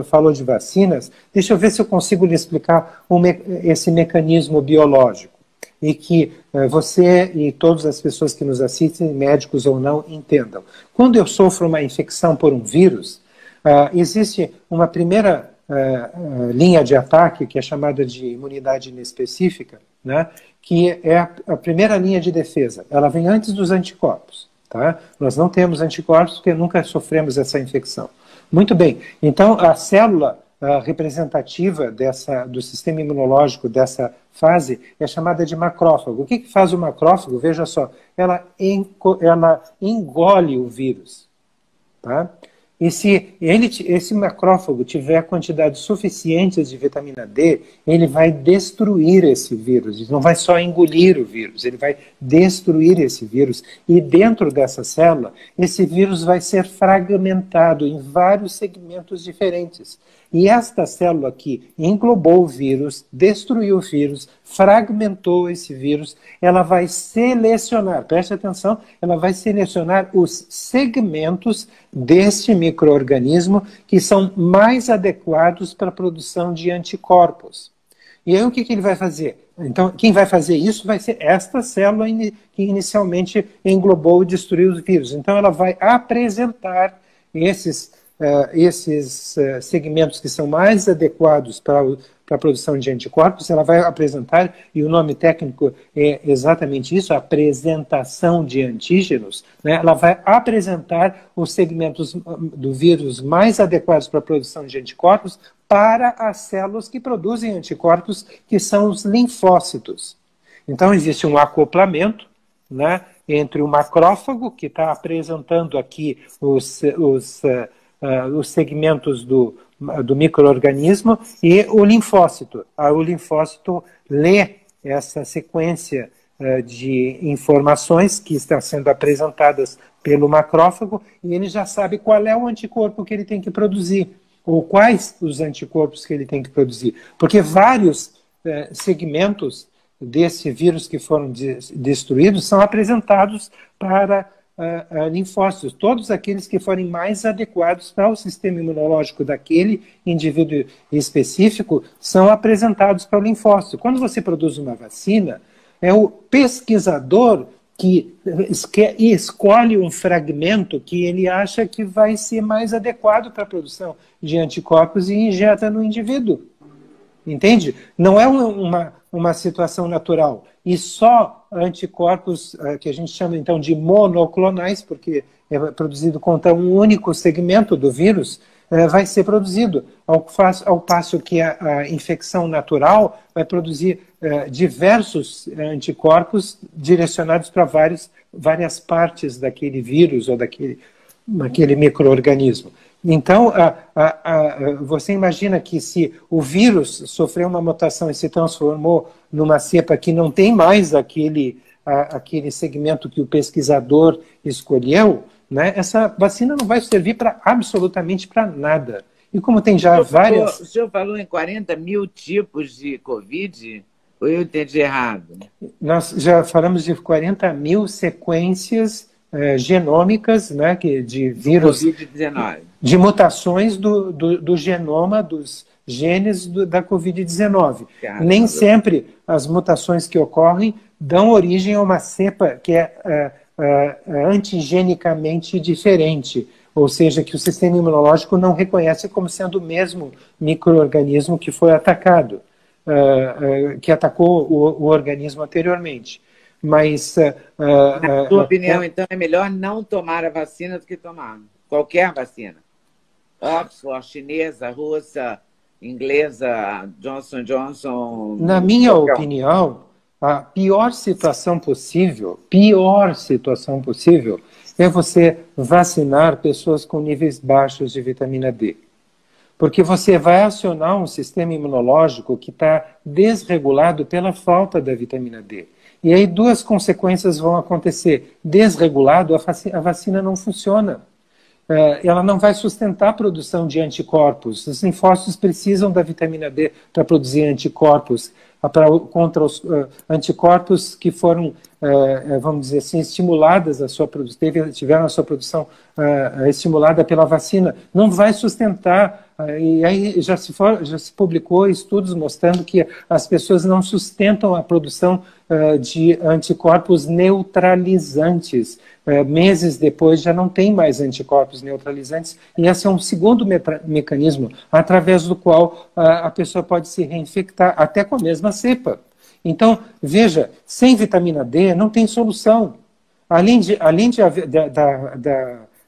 falou de vacinas, deixa eu ver se eu consigo lhe explicar esse mecanismo biológico. E que você e todas as pessoas que nos assistem, médicos ou não, entendam. Quando eu sofro uma infecção por um vírus, existe uma primeira linha de ataque, que é chamada de imunidade inespecífica, né, que é a primeira linha de defesa. Ela vem antes dos anticorpos. Tá? Nós não temos anticorpos porque nunca sofremos essa infecção. Muito bem, então a célula representativa do sistema imunológico dessa fase é chamada de macrófago. O que faz o macrófago? Veja só, ela engole o vírus. Tá? E se esse macrófago tiver quantidades suficientes de vitamina D, ele vai destruir esse vírus. Ele não vai só engolir o vírus, ele vai destruir esse vírus. E dentro dessa célula, esse vírus vai ser fragmentado em vários segmentos diferentes. E esta célula aqui englobou o vírus, destruiu o vírus, fragmentou esse vírus, ela vai selecionar, preste atenção, ela vai selecionar os segmentos deste micro-organismo que são mais adequados para a produção de anticorpos. E aí o que ele vai fazer? Então, quem vai fazer isso vai ser esta célula que inicialmente englobou e destruiu os vírus. Então ela vai apresentar esses segmentos que são mais adequados para a produção de anticorpos, ela vai apresentar, e o nome técnico é exatamente isso, apresentação de antígenos, né? Ela vai apresentar os segmentos do vírus mais adequados para a produção de anticorpos para as células que produzem anticorpos, que são os linfócitos. Então existe um acoplamento, né, entre o macrófago, que está apresentando aqui os segmentos do micro-organismo, e o linfócito. O linfócito lê essa sequência de informações que estão sendo apresentadas pelo macrófago, e ele já sabe qual é o anticorpo que ele tem que produzir, ou quais os anticorpos que ele tem que produzir. Porque vários segmentos desse vírus que foram destruídos são apresentados para linfócitos, todos aqueles que forem mais adequados para o sistema imunológico daquele indivíduo específico são apresentados para o linfócito. Quando você produz uma vacina, é o pesquisador que escolhe um fragmento que ele acha que vai ser mais adequado para a produção de anticorpos e injeta no indivíduo. Entende? Não é uma situação natural. E só anticorpos, que a gente chama então de monoclonais, porque é produzido contra um único segmento do vírus, vai ser produzido, ao passo que a infecção natural vai produzir diversos anticorpos direcionados para várias partes daquele vírus ou daquele micro-organismo. Então, você imagina que se o vírus sofreu uma mutação e se transformou numa cepa que não tem mais aquele segmento que o pesquisador escolheu, né, essa vacina não vai servir absolutamente para nada. E como tem já várias... O senhor falou em 40 mil tipos de Covid, ou eu entendi errado? Nós já falamos de 40 mil sequências genômicas, né, de vírus... Covid-19. De mutações do genoma, dos genes da Covid-19. Nem sempre as mutações que ocorrem dão origem a uma cepa que é antigenicamente diferente, ou seja, que o sistema imunológico não reconhece como sendo o mesmo micro-organismo que foi atacado, que atacou o organismo anteriormente. Mas... Na sua opinião, então, é melhor não tomar a vacina do que tomar qualquer vacina? Oxford, chinesa, russa, inglesa, Johnson & Johnson... Na minha opinião, a pior situação possível é você vacinar pessoas com níveis baixos de vitamina D. Porque você vai acionar um sistema imunológico que está desregulado pela falta da vitamina D. E aí duas consequências vão acontecer. Desregulado, a vacina não funciona. Ela não vai sustentar a produção de anticorpos. Os linfócitos precisam da vitamina D para produzir anticorpos, contra os anticorpos que foram, vamos dizer assim, estimuladas a sua produção, tiveram a sua produção estimulada pela vacina. Não vai sustentar E aí já se publicou estudos mostrando que as pessoas não sustentam a produção de anticorpos neutralizantes. Meses depois já não tem mais anticorpos neutralizantes, e esse é um segundo mecanismo através do qual a pessoa pode se reinfectar, até com a mesma cepa. Então, veja, sem vitamina D não tem solução. Além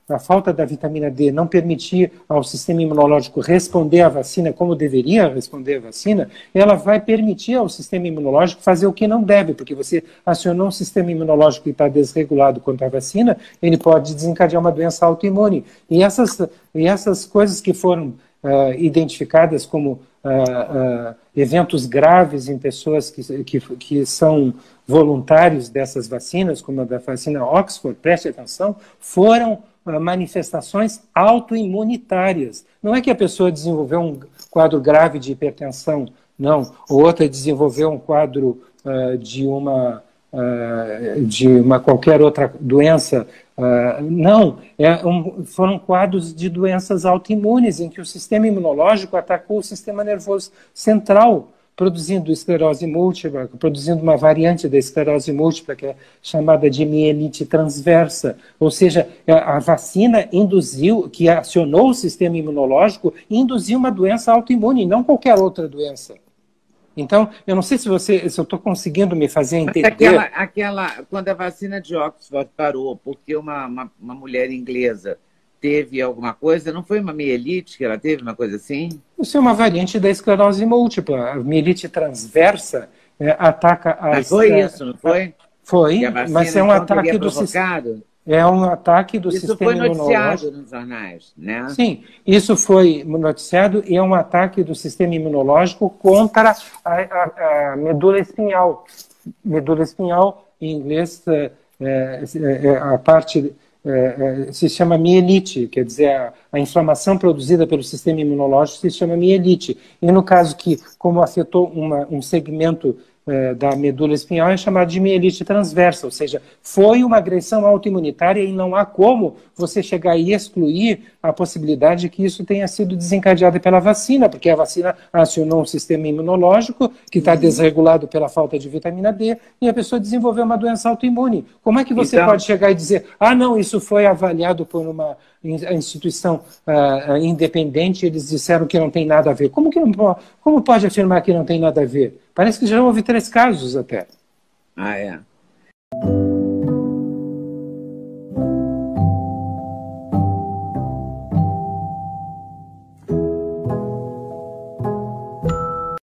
da falta da vitamina D não permitir ao sistema imunológico responder à vacina como deveria responder à vacina, ela vai permitir ao sistema imunológico fazer o que não deve, porque você acionou um sistema imunológico que está desregulado contra a vacina, ele pode desencadear uma doença autoimune. E essas coisas que foram identificadas como eventos graves em pessoas que são voluntários dessas vacinas, como a da vacina Oxford, preste atenção, foram manifestações autoimunitárias. Não é que a pessoa desenvolveu um quadro grave de hipertensão, não. Ou outra desenvolveu um quadro de uma qualquer outra doença. Não, foram quadros de doenças autoimunes, em que o sistema imunológico atacou o sistema nervoso central, produzindo esclerose múltipla, produzindo uma variante da esclerose múltipla, que é chamada de mielite transversa. Ou seja, a vacina induziu, que acionou o sistema imunológico, induziu uma doença autoimune, não qualquer outra doença. Então, eu não sei se eu estou conseguindo me fazer entender. Quando a vacina de Oxford parou, porque uma mulher inglesa teve alguma coisa, não foi uma mielite que ela teve, uma coisa assim? Isso é uma variante da esclerose múltipla. A mielite transversa ataca as... Mas foi isso, não foi? Foi, mas é um ataque do sistema. É um ataque do sistema imunológico. Isso foi noticiado nos jornais, né? Sim, isso foi noticiado e é um ataque do sistema imunológico contra a medula espinhal. Medula espinhal, em inglês, a parte se chama mielite, quer dizer, a inflamação produzida pelo sistema imunológico se chama mielite. E no caso que, como afetou um segmento da medula espinhal, é chamado de mielite transversa, ou seja, foi uma agressão autoimunitária e não há como você chegar e excluir a possibilidade de que isso tenha sido desencadeado pela vacina, porque a vacina acionou um sistema imunológico que está desregulado pela falta de vitamina D e a pessoa desenvolveu uma doença autoimune. Como é que você pode chegar e dizer, não, isso foi avaliado por uma instituição independente, eles disseram que não tem nada a ver. Como pode afirmar que não tem nada a ver? Parece que já houve 3 casos até. É.